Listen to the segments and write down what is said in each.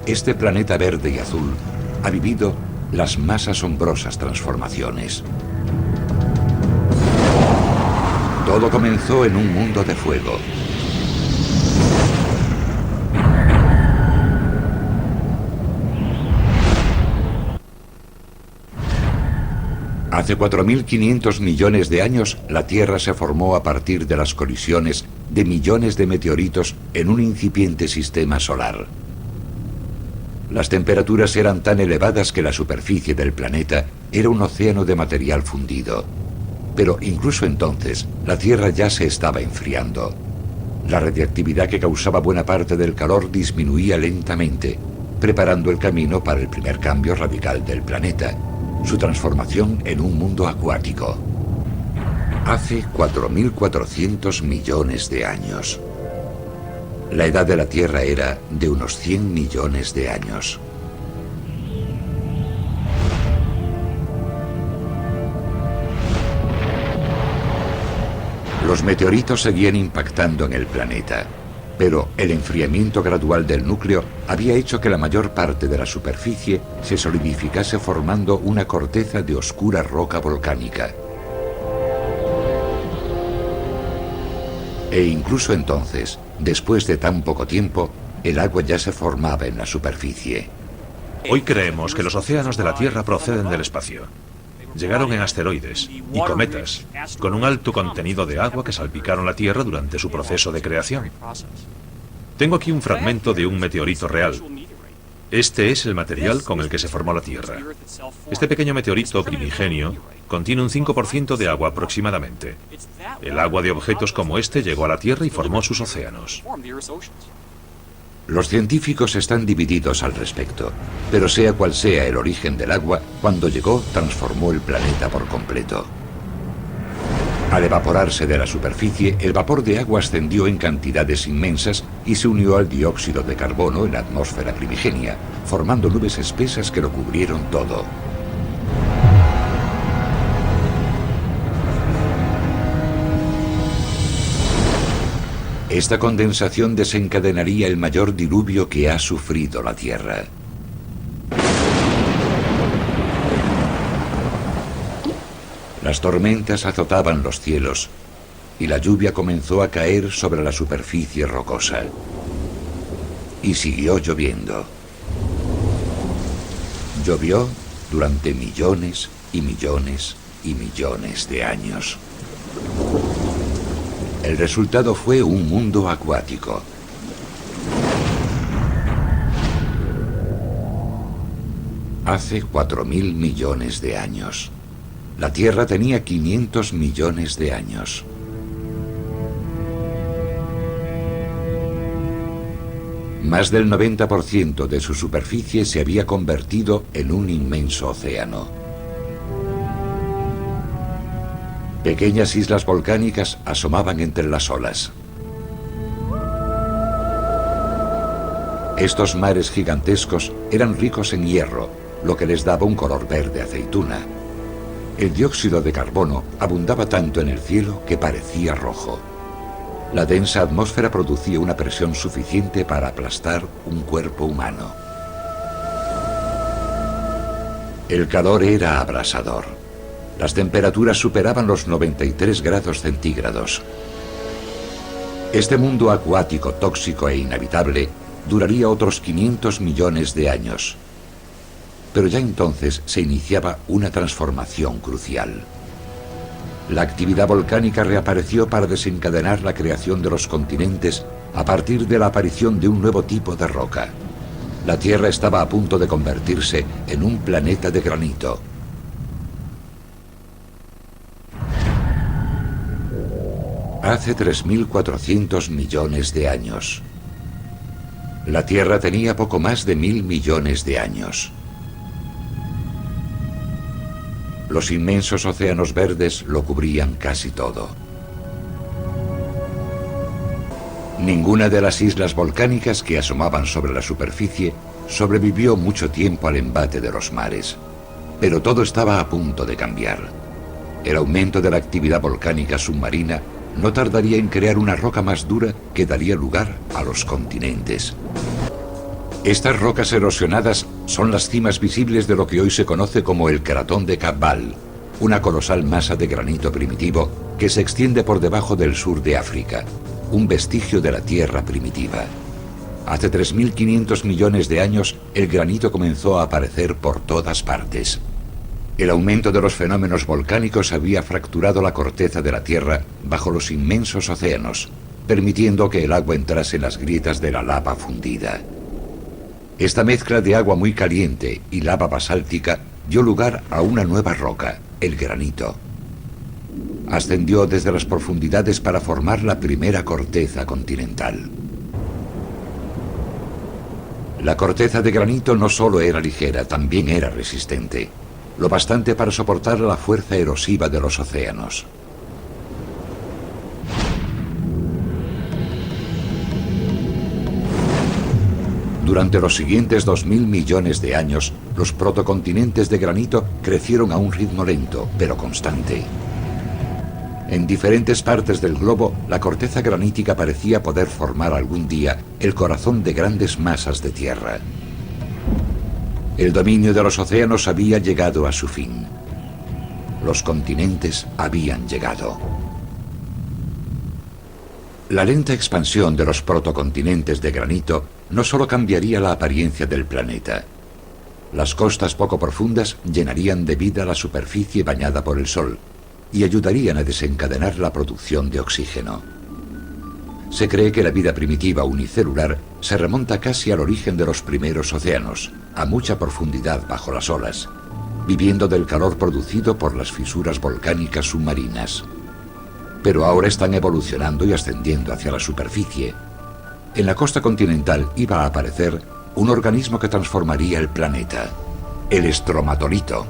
Este planeta verde y azul ha vivido las más asombrosas transformaciones. Todo comenzó en un mundo de fuego. Hace 4.500 millones de años, la Tierra se formó a partir de las colisiones de millones de meteoritos en un incipiente sistema solar. Las temperaturas eran tan elevadas que la superficie del planeta era un océano de material fundido. Pero incluso entonces, la Tierra ya se estaba enfriando. La radiactividad que causaba buena parte del calor disminuía lentamente, preparando el camino para el primer cambio radical del planeta, su transformación en un mundo acuático. Hace 4.400 millones de años. La edad de la Tierra era de unos 100 millones de años. Los meteoritos seguían impactando en el planeta, pero el enfriamiento gradual del núcleo había hecho que la mayor parte de la superficie se solidificase formando una corteza de oscura roca volcánica. E incluso entonces, después de tan poco tiempo, el agua ya se formaba en la superficie. Hoy creemos que los océanos de la Tierra proceden del espacio. Llegaron en asteroides y cometas, con un alto contenido de agua que salpicaron la Tierra durante su proceso de creación. Tengo aquí un fragmento de un meteorito real. Este es el material con el que se formó la Tierra. Este pequeño meteorito primigenio contiene un 5% de agua aproximadamente. El agua de objetos como este llegó a la Tierra y formó sus océanos. Los científicos están divididos al respecto, pero sea cual sea el origen del agua, cuando llegó transformó el planeta por completo. Al evaporarse de la superficie, el vapor de agua ascendió en cantidades inmensas y se unió al dióxido de carbono en la atmósfera primigenia, formando nubes espesas que lo cubrieron todo. Esta condensación desencadenaría el mayor diluvio que ha sufrido la Tierra. Las tormentas azotaban los cielos y la lluvia comenzó a caer sobre la superficie rocosa. Y siguió lloviendo. Llovió durante millones y millones y millones de años. El resultado fue un mundo acuático. Hace 4.000 millones de años. La Tierra tenía 500 millones de años. Más del 90% de su superficie se había convertido en un inmenso océano. Pequeñas islas volcánicas asomaban entre las olas. Estos mares gigantescos eran ricos en hierro, lo que les daba un color verde aceituna. El dióxido de carbono abundaba tanto en el cielo que parecía rojo. La densa atmósfera producía una presión suficiente para aplastar un cuerpo humano. El calor era abrasador. Las temperaturas superaban los 93 grados centígrados. Este mundo acuático, tóxico e inhabitable duraría otros 500 millones de años. Pero ya entonces se iniciaba una transformación crucial. La actividad volcánica reapareció para desencadenar la creación de los continentes a partir de la aparición de un nuevo tipo de roca. La Tierra estaba a punto de convertirse en un planeta de granito. Hace 3.400 millones de años. La Tierra tenía poco más de 1.000 millones de años. Los inmensos océanos verdes lo cubrían casi todo. Ninguna de las islas volcánicas que asomaban sobre la superficie sobrevivió mucho tiempo al embate de los mares. Pero todo estaba a punto de cambiar. El aumento de la actividad volcánica submarina no tardaría en crear una roca más dura que daría lugar a los continentes. Estas rocas erosionadas son las cimas visibles de lo que hoy se conoce como el cratón de Cabbal, una colosal masa de granito primitivo que se extiende por debajo del sur de África, un vestigio de la Tierra primitiva. Hace 3.500 millones de años, el granito comenzó a aparecer por todas partes. El aumento de los fenómenos volcánicos había fracturado la corteza de la Tierra bajo los inmensos océanos, permitiendo que el agua entrase en las grietas de la lava fundida. Esta mezcla de agua muy caliente y lava basáltica dio lugar a una nueva roca, el granito. Ascendió desde las profundidades para formar la primera corteza continental. La corteza de granito no solo era ligera, también era resistente, lo bastante para soportar la fuerza erosiva de los océanos. Durante los siguientes 2.000 millones de años, los protocontinentes de granito crecieron a un ritmo lento, pero constante. En diferentes partes del globo, la corteza granítica parecía poder formar algún día el corazón de grandes masas de tierra. El dominio de los océanos había llegado a su fin. Los continentes habían llegado. La lenta expansión de los protocontinentes de granito no solo cambiaría la apariencia del planeta. Las costas poco profundas llenarían de vida la superficie bañada por el sol y ayudarían a desencadenar la producción de oxígeno. Se cree que la vida primitiva unicelular se remonta casi al origen de los primeros océanos, a mucha profundidad bajo las olas, viviendo del calor producido por las fisuras volcánicas submarinas. Pero ahora están evolucionando y ascendiendo hacia la superficie. En la costa continental iba a aparecer un organismo que transformaría el planeta, el estromatolito.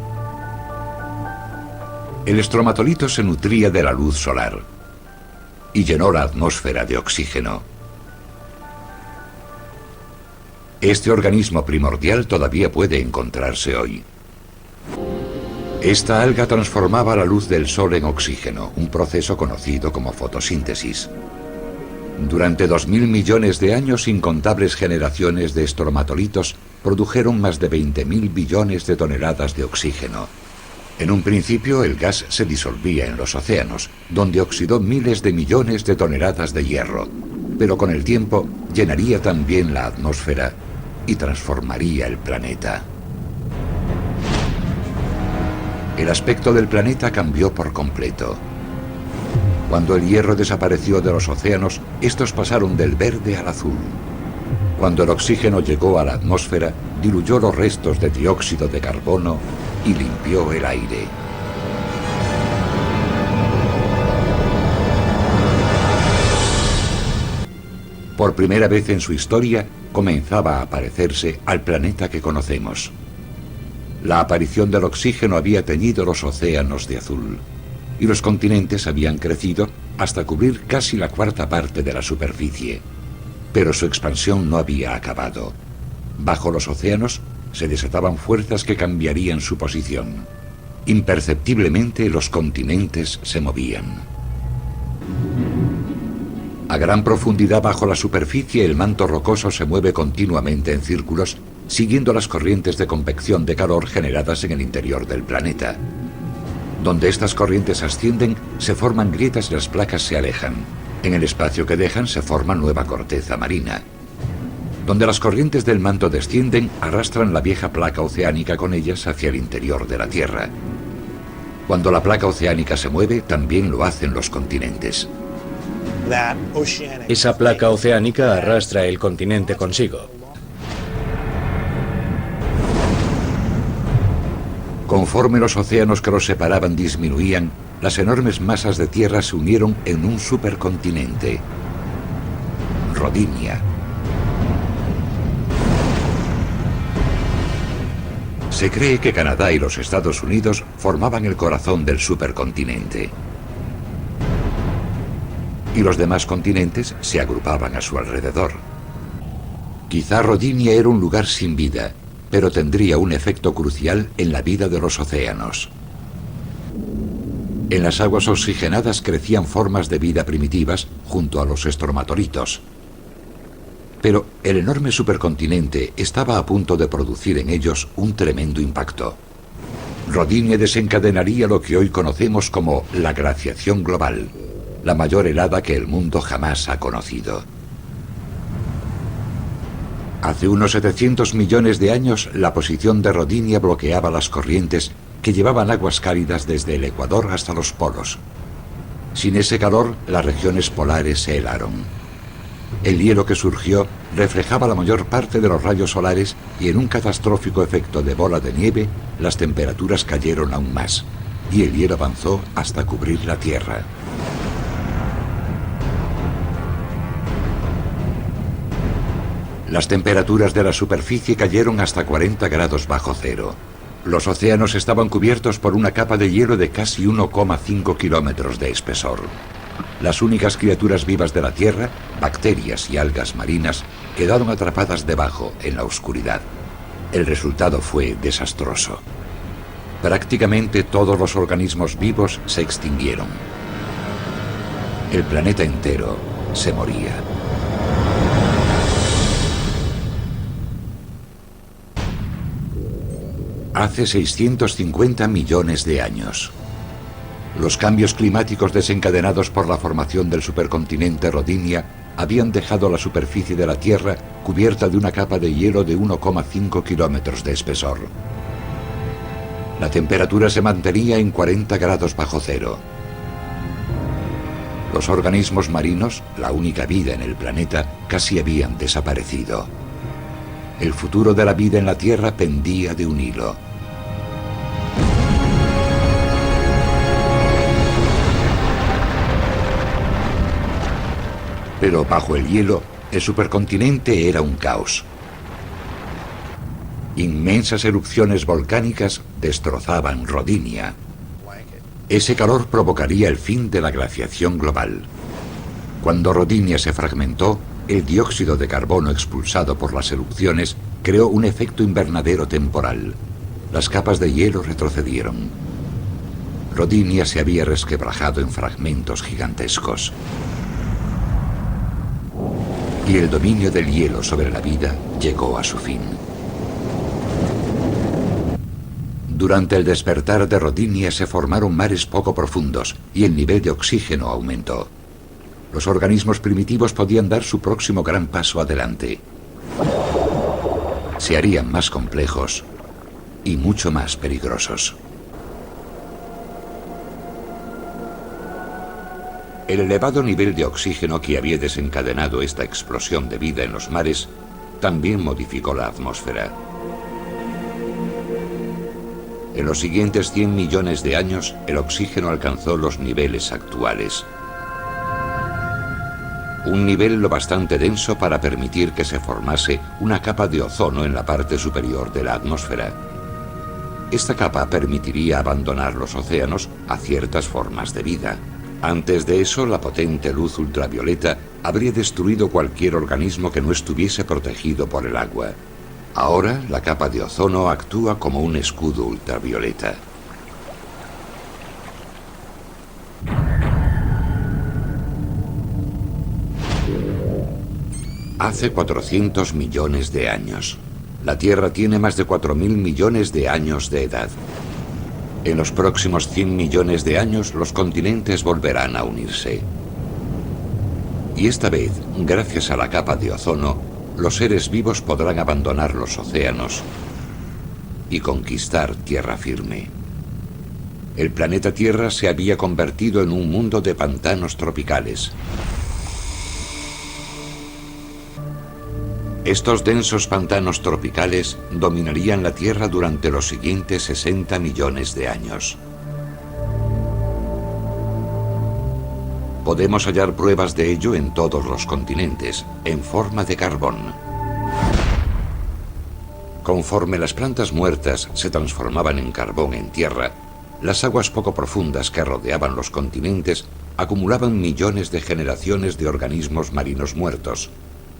El estromatolito se nutría de la luz solar y llenó la atmósfera de oxígeno. Este organismo primordial todavía puede encontrarse hoy. Esta alga transformaba la luz del sol en oxígeno, un proceso conocido como fotosíntesis. Durante 2.000 millones de años, incontables generaciones de estromatolitos produjeron más de 20.000 billones de toneladas de oxígeno. En un principio, el gas se disolvía en los océanos, donde oxidó miles de millones de toneladas de hierro, pero con el tiempo llenaría también la atmósfera y transformaría el planeta. El aspecto del planeta cambió por completo. Cuando el hierro desapareció de los océanos, estos pasaron del verde al azul. Cuando el oxígeno llegó a la atmósfera, diluyó los restos de dióxido de carbono y limpió el aire. Por primera vez en su historia, comenzaba a parecerse al planeta que conocemos. La aparición del oxígeno había teñido los océanos de azul, y los continentes habían crecido hasta cubrir casi la cuarta parte de la superficie. Pero su expansión no había acabado. Bajo los océanos se desataban fuerzas que cambiarían su posición. Imperceptiblemente los continentes se movían. A gran profundidad bajo la superficie, el manto rocoso se mueve continuamente en círculos, siguiendo las corrientes de convección de calor generadas en el interior del planeta. Donde estas corrientes ascienden, se forman grietas y las placas se alejan. En el espacio que dejan se forma nueva corteza marina. Donde las corrientes del manto descienden, arrastran la vieja placa oceánica con ellas hacia el interior de la Tierra. Cuando la placa oceánica se mueve, también lo hacen los continentes. Esa placa oceánica arrastra el continente consigo. Conforme los océanos que los separaban disminuían, las enormes masas de tierra se unieron en un supercontinente, Rodinia. Se cree que Canadá y los Estados Unidos formaban el corazón del supercontinente. Y los demás continentes se agrupaban a su alrededor. Quizá Rodinia era un lugar sin vida, pero tendría un efecto crucial en la vida de los océanos. En las aguas oxigenadas crecían formas de vida primitivas junto a los estromatolitos. Pero el enorme supercontinente estaba a punto de producir en ellos un tremendo impacto. Rodinia desencadenaría lo que hoy conocemos como la glaciación global, la mayor helada que el mundo jamás ha conocido. Hace unos 700 millones de años, la posición de Rodinia bloqueaba las corrientes que llevaban aguas cálidas desde el Ecuador hasta los polos. Sin ese calor, las regiones polares se helaron. El hielo que surgió reflejaba la mayor parte de los rayos solares y en un catastrófico efecto de bola de nieve, las temperaturas cayeron aún más, y el hielo avanzó hasta cubrir la Tierra. Las temperaturas de la superficie cayeron hasta 40 grados bajo cero. Los océanos estaban cubiertos por una capa de hielo de casi 1,5 kilómetros de espesor. Las únicas criaturas vivas de la Tierra, bacterias y algas marinas, quedaron atrapadas debajo, en la oscuridad. El resultado fue desastroso. Prácticamente todos los organismos vivos se extinguieron. El planeta entero se moría. Hace 650 millones de años. Los cambios climáticos desencadenados por la formación del supercontinente Rodinia habían dejado la superficie de la Tierra cubierta de una capa de hielo de 1,5 kilómetros de espesor. La temperatura se mantenía en 40 grados bajo cero. Los organismos marinos, la única vida en el planeta, casi habían desaparecido. El futuro de la vida en la Tierra pendía de un hilo. Pero bajo el hielo, el supercontinente era un caos. Inmensas erupciones volcánicas destrozaban Rodinia. Ese calor provocaría el fin de la glaciación global. Cuando Rodinia se fragmentó, el dióxido de carbono expulsado por las erupciones creó un efecto invernadero temporal. Las capas de hielo retrocedieron. Rodinia se había resquebrajado en fragmentos gigantescos. Y el dominio del hielo sobre la vida llegó a su fin. Durante el despertar de Rodinia se formaron mares poco profundos y el nivel de oxígeno aumentó. Los organismos primitivos podían dar su próximo gran paso adelante. Se harían más complejos y mucho más peligrosos. El elevado nivel de oxígeno que había desencadenado esta explosión de vida en los mares también modificó la atmósfera. En los siguientes 100 millones de años, el oxígeno alcanzó los niveles actuales. Un nivel lo bastante denso para permitir que se formase una capa de ozono en la parte superior de la atmósfera. Esta capa permitiría abandonar los océanos a ciertas formas de vida. Antes de eso, la potente luz ultravioleta habría destruido cualquier organismo que no estuviese protegido por el agua. Ahora, la capa de ozono actúa como un escudo ultravioleta. Hace 400 millones de años. La Tierra tiene más de 4.000 millones de años de edad. En los próximos 100 millones de años, los continentes volverán a unirse. Y esta vez, gracias a la capa de ozono, los seres vivos podrán abandonar los océanos y conquistar tierra firme. El planeta Tierra se había convertido en un mundo de pantanos tropicales. Estos densos pantanos tropicales dominarían la Tierra durante los siguientes 60 millones de años. Podemos hallar pruebas de ello en todos los continentes, en forma de carbón. Conforme las plantas muertas se transformaban en carbón en tierra, las aguas poco profundas que rodeaban los continentes acumulaban millones de generaciones de organismos marinos muertos,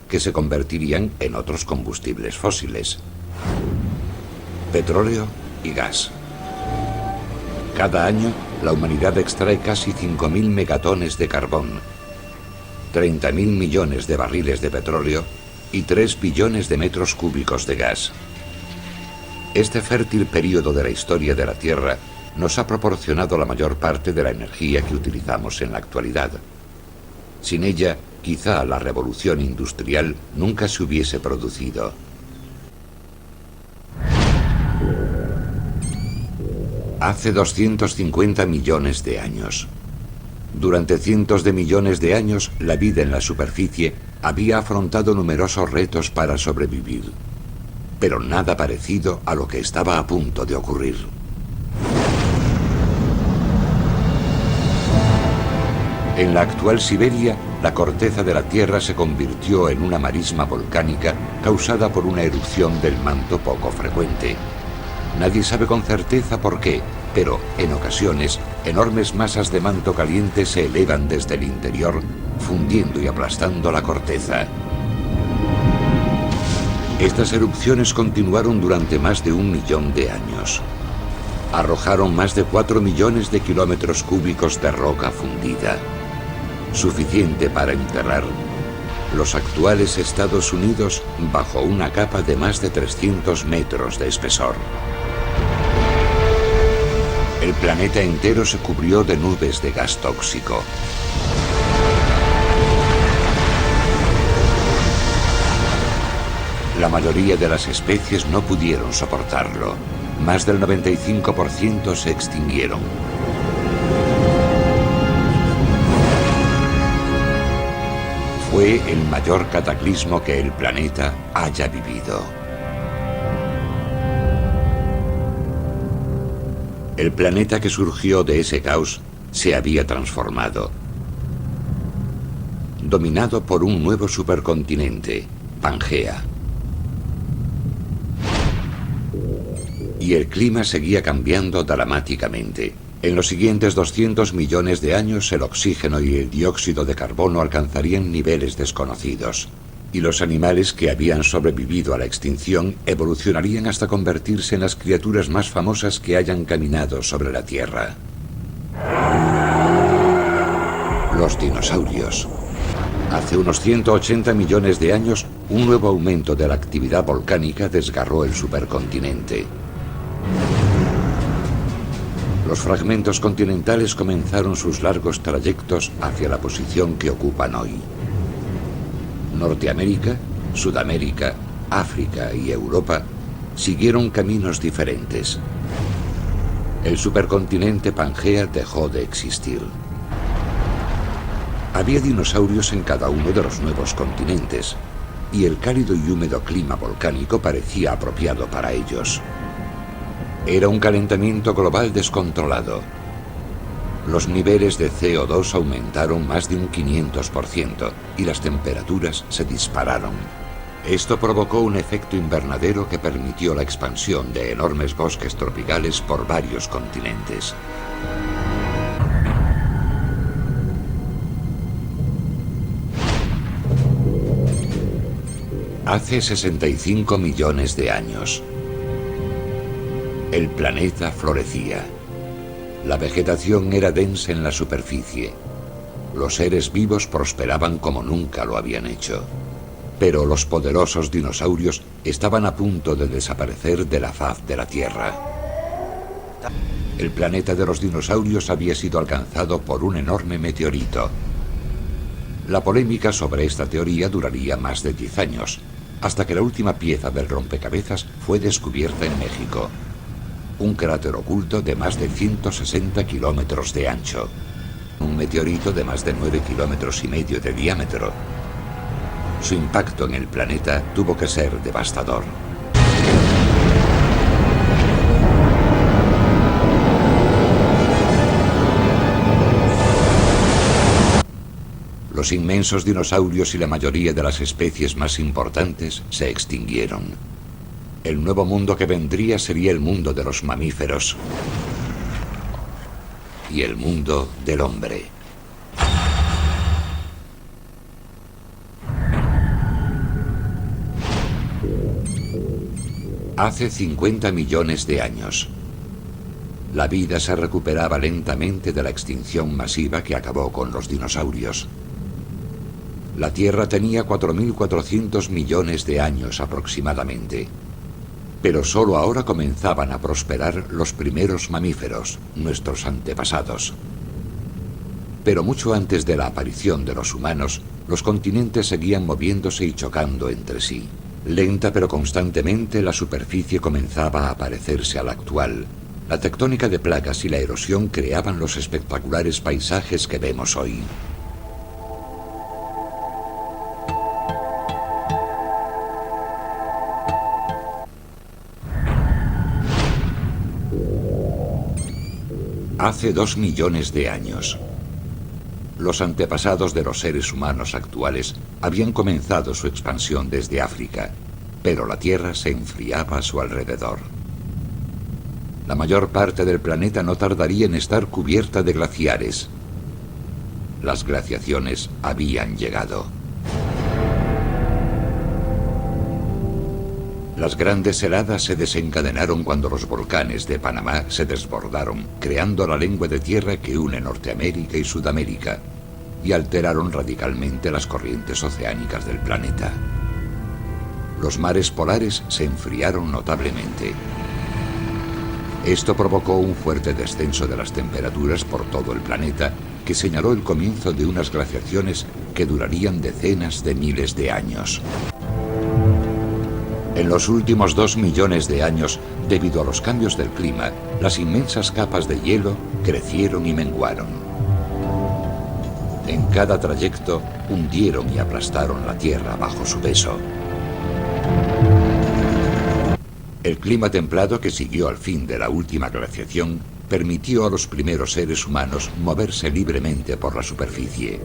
que se convertirían en otros combustibles fósiles: petróleo y gas. Cada año, la humanidad extrae casi 5.000 megatones de carbón, 30.000 millones de barriles de petróleo y 3 billones de metros cúbicos de gas. Este fértil período de la historia de la Tierra nos ha proporcionado la mayor parte de la energía que utilizamos en la actualidad. Sin ella, quizá la revolución industrial nunca se hubiese producido. Hace 250 millones de años. Durante cientos de millones de años, la vida en la superficie había afrontado numerosos retos para sobrevivir, pero nada parecido a lo que estaba a punto de ocurrir. En la actual Siberia, la corteza de la Tierra se convirtió en una marisma volcánica causada por una erupción del manto poco frecuente. Nadie sabe con certeza por qué, pero en ocasiones enormes masas de manto caliente se elevan desde el interior, fundiendo y aplastando la corteza. Estas erupciones continuaron durante más de 1 millón de años. Arrojaron más de 4 millones de kilómetros cúbicos de roca fundida, suficiente para enterrar los actuales Estados Unidos bajo una capa de más de 300 metros de espesor. El planeta entero se cubrió de nubes de gas tóxico. La mayoría de las especies no pudieron soportarlo. Más del 95% se extinguieron. Fue el mayor cataclismo que el planeta haya vivido. El planeta que surgió de ese caos se había transformado, dominado por un nuevo supercontinente, Pangea. Y el clima seguía cambiando dramáticamente. En los siguientes 200 millones de años, el oxígeno y el dióxido de carbono alcanzarían niveles desconocidos, y los animales que habían sobrevivido a la extinción evolucionarían hasta convertirse en las criaturas más famosas que hayan caminado sobre la Tierra. Los dinosaurios. Hace unos 180 millones de años, un nuevo aumento de la actividad volcánica desgarró el supercontinente. Los fragmentos continentales comenzaron sus largos trayectos hacia la posición que ocupan hoy. Norteamérica, Sudamérica, África y Europa siguieron caminos diferentes. El supercontinente Pangea dejó de existir. Había dinosaurios en cada uno de los nuevos continentes, y el cálido y húmedo clima volcánico parecía apropiado para ellos. Era un calentamiento global descontrolado. Los niveles de CO2 aumentaron más de un 500% y las temperaturas se dispararon. Esto provocó un efecto invernadero que permitió la expansión de enormes bosques tropicales por varios continentes. Hace 65 millones de años, el planeta florecía. La vegetación era densa en la superficie. Los seres vivos prosperaban como nunca lo habían hecho. Pero los poderosos dinosaurios estaban a punto de desaparecer de la faz de la Tierra. El planeta de los dinosaurios había sido alcanzado por un enorme meteorito. La polémica sobre esta teoría duraría más de 10 años, hasta que la última pieza del rompecabezas fue descubierta en México. Un cráter oculto de más de 160 kilómetros de ancho. Un meteorito de más de 9,5 kilómetros de diámetro. Su impacto en el planeta tuvo que ser devastador. Los inmensos dinosaurios y la mayoría de las especies más importantes se extinguieron. El nuevo mundo que vendría sería el mundo de los mamíferos y el mundo del hombre. Hace 50 millones de años, la vida se recuperaba lentamente de la extinción masiva que acabó con los dinosaurios. La Tierra tenía 4.400 millones de años aproximadamente. Pero solo ahora comenzaban a prosperar los primeros mamíferos, nuestros antepasados. Pero mucho antes de la aparición de los humanos, los continentes seguían moviéndose y chocando entre sí. Lenta pero constantemente, la superficie comenzaba a parecerse a la actual. La tectónica de placas y la erosión creaban los espectaculares paisajes que vemos hoy. Hace 2 millones de años, los antepasados de los seres humanos actuales habían comenzado su expansión desde África, pero la Tierra se enfriaba a su alrededor. La mayor parte del planeta no tardaría en estar cubierta de glaciares. Las glaciaciones habían llegado. Las grandes heladas se desencadenaron cuando los volcanes de Panamá se desbordaron, creando la lengua de tierra que une Norteamérica y Sudamérica, y alteraron radicalmente las corrientes oceánicas del planeta. Los mares polares se enfriaron notablemente. Esto provocó un fuerte descenso de las temperaturas por todo el planeta, que señaló el comienzo de unas glaciaciones que durarían decenas de miles de años. En los últimos 2 millones de años, debido a los cambios del clima, las inmensas capas de hielo crecieron y menguaron. En cada trayecto, hundieron y aplastaron la Tierra bajo su peso. El clima templado que siguió al fin de la última glaciación permitió a los primeros seres humanos moverse libremente por la superficie.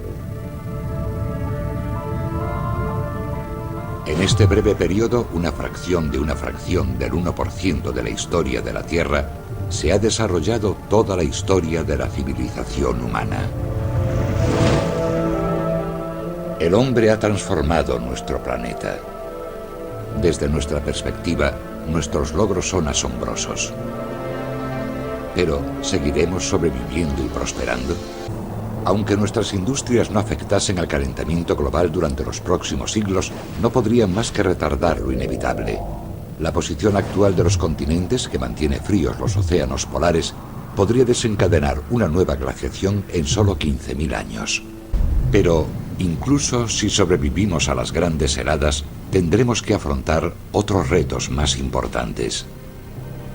En este breve periodo, una fracción del 1% de la historia de la Tierra, se ha desarrollado toda la historia de la civilización humana. El hombre ha transformado nuestro planeta. Desde nuestra perspectiva, nuestros logros son asombrosos. Pero, ¿seguiremos sobreviviendo y prosperando? Aunque nuestras industrias no afectasen al calentamiento global durante los próximos siglos, no podrían más que retardar lo inevitable. La posición actual de los continentes, que mantiene fríos los océanos polares, podría desencadenar una nueva glaciación en solo 15.000 años. Pero, incluso si sobrevivimos a las grandes heladas, tendremos que afrontar otros retos más importantes.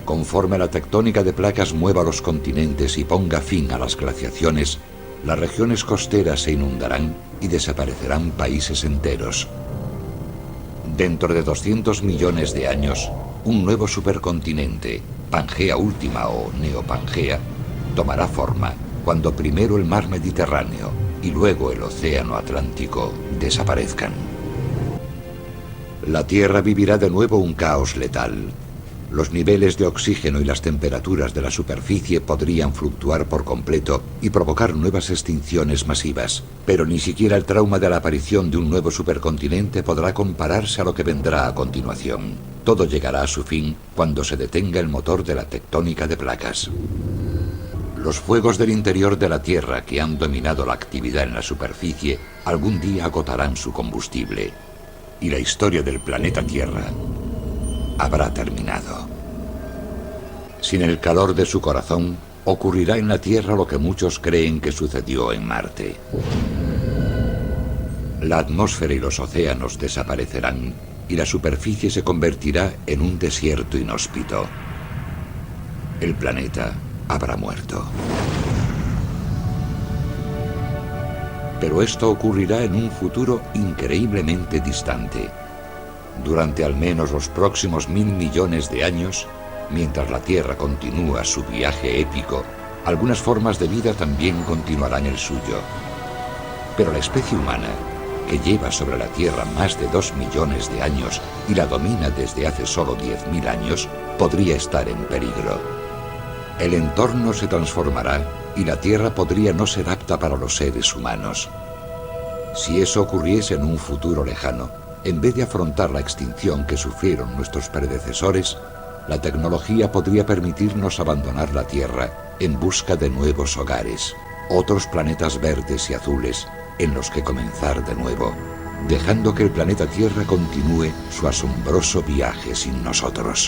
Conforme la tectónica de placas mueva los continentes y ponga fin a las glaciaciones, las regiones costeras se inundarán y desaparecerán países enteros. Dentro de 200 millones de años, un nuevo supercontinente, Pangea Última o Neopangea, tomará forma cuando primero el mar Mediterráneo y luego el océano Atlántico desaparezcan. La Tierra vivirá de nuevo un caos letal. Los niveles de oxígeno y las temperaturas de la superficie podrían fluctuar por completo y provocar nuevas extinciones masivas. Pero ni siquiera el trauma de la aparición de un nuevo supercontinente podrá compararse a lo que vendrá a continuación. Todo llegará a su fin cuando se detenga el motor de la tectónica de placas. Los fuegos del interior de la Tierra que han dominado la actividad en la superficie algún día agotarán su combustible. Y la historia del planeta Tierra habrá terminado. Sin el calor de su corazón, ocurrirá en la Tierra lo que muchos creen que sucedió en Marte. La atmósfera y los océanos desaparecerán y la superficie se convertirá en un desierto inhóspito. El planeta habrá muerto. Pero esto ocurrirá en un futuro increíblemente distante. Durante al menos los próximos 1.000 millones de años, mientras la Tierra continúa su viaje épico, algunas formas de vida también continuarán el suyo. Pero la especie humana, que lleva sobre la Tierra más de 2 millones de años y la domina desde hace solo 10.000 años, podría estar en peligro. El entorno se transformará y la Tierra podría no ser apta para los seres humanos. Si eso ocurriese en un futuro lejano, en vez de afrontar la extinción que sufrieron nuestros predecesores, la tecnología podría permitirnos abandonar la Tierra en busca de nuevos hogares, otros planetas verdes y azules, en los que comenzar de nuevo, dejando que el planeta Tierra continúe su asombroso viaje sin nosotros.